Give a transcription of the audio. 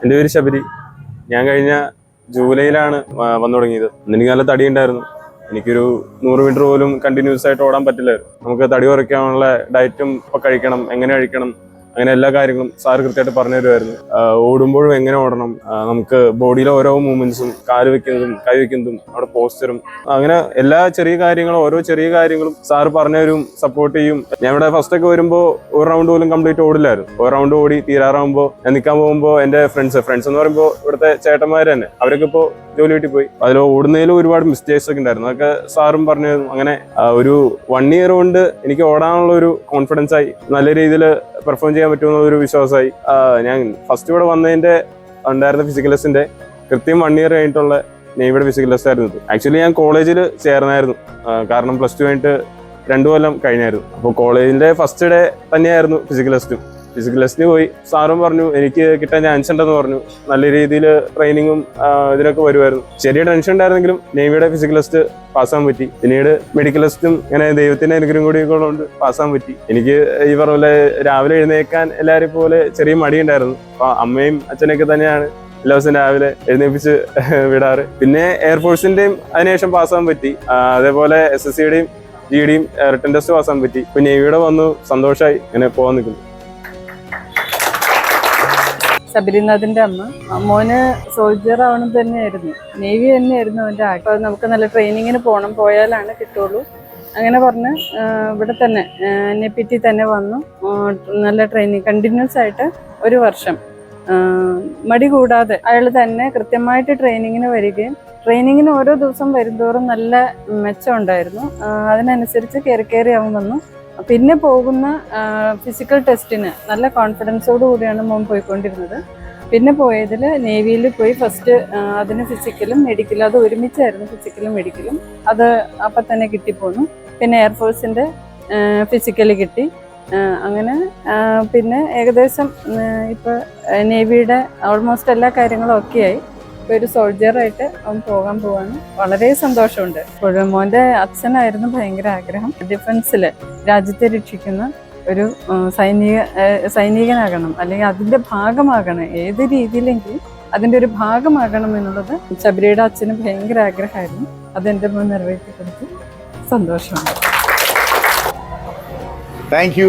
എൻ്റെ പേര് ശബരി. ഞാൻ കഴിഞ്ഞ ജൂലൈയിലാണ് വന്നു തുടങ്ങിയത്. എനിക്ക് നല്ല തടി ഉണ്ടായിരുന്നു. എനിക്കൊരു 100 മീറ്റർ പോലും കണ്ടിന്യൂസ് ആയിട്ട് ഓടാൻ പറ്റില്ലായിരുന്നു. നമുക്ക് തടി കുറയ്ക്കാനുള്ള ഡയറ്റും ഇപ്പം കഴിക്കണം, എങ്ങനെ കഴിക്കണം, അങ്ങനെ എല്ലാ കാര്യങ്ങളും സാർ കൃത്യമായിട്ട് പറഞ്ഞു തരുമായിരുന്നു. ഓടുമ്പോഴും എങ്ങനെ ഓടണം, നമുക്ക് ബോഡിയിലെ ഓരോ മൂവ്മെന്റ്സും, കാല് വെക്കുന്നതും കൈ വെക്കുന്നതും അവിടെ പോസ്റ്ററും, അങ്ങനെ എല്ലാ ചെറിയ കാര്യങ്ങളും, ഓരോ ചെറിയ കാര്യങ്ങളും സാർ പറഞ്ഞു തരും, സപ്പോർട്ട് ചെയ്യും. ഞാൻ ഇവിടെ ഫസ്റ്റ് ഒക്കെ വരുമ്പോൾ ഒരു റൗണ്ട് പോലും കംപ്ലീറ്റ് ഓടില്ലായിരുന്നു. ഒരു റൗണ്ട് ഓടി തീരാറാകുമ്പോൾ ഞാൻ നിൽക്കാൻ പോകുമ്പോൾ എൻ്റെ ഫ്രണ്ട്സ് എന്ന് പറയുമ്പോൾ ഇവിടുത്തെ ചേട്ടന്മാർ തന്നെ, അവരൊക്കെ ഇപ്പോൾ ജോലി വീട്ടിൽ പോയി. അതിൽ ഓടുന്നതിലും ഒരുപാട് മിസ്റ്റേക്സ് ഒക്കെ ഉണ്ടായിരുന്നു. അതൊക്കെ സാറും പറഞ്ഞു തരും. അങ്ങനെ ഒരു 1 ഇയർ കൊണ്ട് എനിക്ക് ഓടാനുള്ള ഒരു കോൺഫിഡൻസ് ആയി, നല്ല രീതിയിൽ പെർഫോം ചെയ്യാൻ പറ്റുമെന്ന ഒരു വിശ്വാസമായി. ഞാൻ ഫസ്റ്റ് ഇവിടെ വന്നതിന്റെ ഉണ്ടായിരുന്ന ഫിസിക്കൽ ടെസ്റ്റിന്റെ കൃത്യം 1 ഇയർ കഴിഞ്ഞിട്ടുള്ള നേവിയുടെ ഫിസിക്കൽ ടെസ്റ്റ് ആയിരുന്നു. ആക്ച്വലി ഞാൻ കോളേജിൽ ചേർന്നായിരുന്നു, കാരണം +2 കഴിഞ്ഞിട്ട് 2 കൊല്ലം കഴിഞ്ഞായിരുന്നു. അപ്പോൾ കോളേജിന്റെ ഫസ്റ്റ് ഡേ തന്നെയായിരുന്നു ഫിസിക്കൽ ടെസ്റ്റിന് പോയി. സാറും പറഞ്ഞു എനിക്ക് കിട്ടാൻ ചാൻസ് ഉണ്ടെന്ന് പറഞ്ഞു. നല്ല രീതിയിൽ ട്രെയിനിങ്ങും ഇതിനൊക്കെ വരുമായിരുന്നു. ചെറിയ ടെൻഷൻ ഉണ്ടായിരുന്നെങ്കിലും നേവിയുടെ ഫിസിക്കൽ ടെസ്റ്റ് പാസ്സാൻ പറ്റി. പിന്നീട് മെഡിക്കൽ ടെസ്റ്റും ഇങ്ങനെ ദൈവത്തിന്റെ അനുഗ്രഹം കൂടി കൊണ്ട് പാസ്സാൻ പറ്റി. എനിക്ക് ഈ പറഞ്ഞ പോലെ രാവിലെ എഴുന്നേക്കാൻ എല്ലാവരെയും പോലെ ചെറിയ മടിയുണ്ടായിരുന്നു. അപ്പൊ അമ്മയും അച്ഛനൊക്കെ തന്നെയാണ് എല്ലാ ദിവസവും രാവിലെ എഴുന്നേപ്പിച്ച് വിടാറ്. പിന്നെ എയർഫോഴ്സിന്റെയും അതിനുശേഷം പാസ്സാൻ പറ്റി. അതേപോലെ SSCയുടെയും GDയും റിട്ടൺ ടെസ്റ്റ് പാസ്സാൻ പറ്റി. ഇപ്പൊ നേവിയുടെ വന്നു, സന്തോഷമായി ഇങ്ങനെ പോകാൻ നിൽക്കുന്നു. ശബരിനാഥിന്റെ അമ്മ. മോന് സോൾജർ ആവണം തന്നെയായിരുന്നു, നേവി തന്നെയായിരുന്നു അവൻ്റെ ആഗ്രഹം. നമുക്ക് നല്ല ട്രെയിനിങ്ങിന് പോയാലാണ് കിട്ടുള്ളൂ. അങ്ങനെ പറഞ്ഞ് ഇവിടെ തന്നെ NAPT തന്നെ വന്നു. നല്ല ട്രെയിനിങ് കണ്ടിന്യൂസ് ആയിട്ട് 1 വർഷം മടി കൂടാതെ അയാൾ തന്നെ കൃത്യമായിട്ട് ട്രെയിനിങ്ങിന് വരികയും ട്രെയിനിങ്ങിന് ഓരോ ദിവസം വരുന്തോറും നല്ല മെച്ചം ഉണ്ടായിരുന്നു. അതിനനുസരിച്ച് കയറി അവൻ വന്നു. പിന്നെ പോകുന്ന ഫിസിക്കൽ ടെസ്റ്റിന് നല്ല കോൺഫിഡൻസോട് കൂടിയാണ് മോൻ പോയിക്കൊണ്ടിരുന്നത്. പിന്നെ പോയതിൽ നേവിയിൽ പോയി ഫസ്റ്റ് അതിന് ഫിസിക്കലും മെഡിക്കലും, അത് ഒരുമിച്ചായിരുന്നു ഫിസിക്കലും മെഡിക്കലും. അത് അപ്പം തന്നെ കിട്ടിപ്പോന്നു. പിന്നെ എയർഫോഴ്സിൻ്റെ ഫിസിക്കല് കിട്ടി. അങ്ങനെ പിന്നെ ഏകദേശം ഇപ്പോൾ നേവിയുടെ ഓൾമോസ്റ്റ് എല്ലാ കാര്യങ്ങളും ഒക്കെയായി. ഇപ്പോൾ ഒരു സോൾജറായിട്ട് അവൻ പോകാൻ പോവാണ്. വളരെ സന്തോഷമുണ്ട്. ഇപ്പോഴും മോൻ്റെ അച്ഛനായിരുന്നു ഭയങ്കര ആഗ്രഹം, ഡിഫൻസിൽ രാജ്യത്തെ രക്ഷിക്കുന്ന ഒരു സൈനികനാകണം, അല്ലെങ്കിൽ അതിൻ്റെ ഭാഗമാകണം, ഏത് രീതിയിലെങ്കിലും അതിൻ്റെ ഒരു ഭാഗമാകണം എന്നുള്ളത് ശബരിയുടെ അച്ഛന് ഭയങ്കര ആഗ്രഹമായിരുന്നു. അതെൻ്റെ മോൻ നിറവേറ്റി കൊടുത്ത് സന്തോഷമുണ്ട്. Thank you.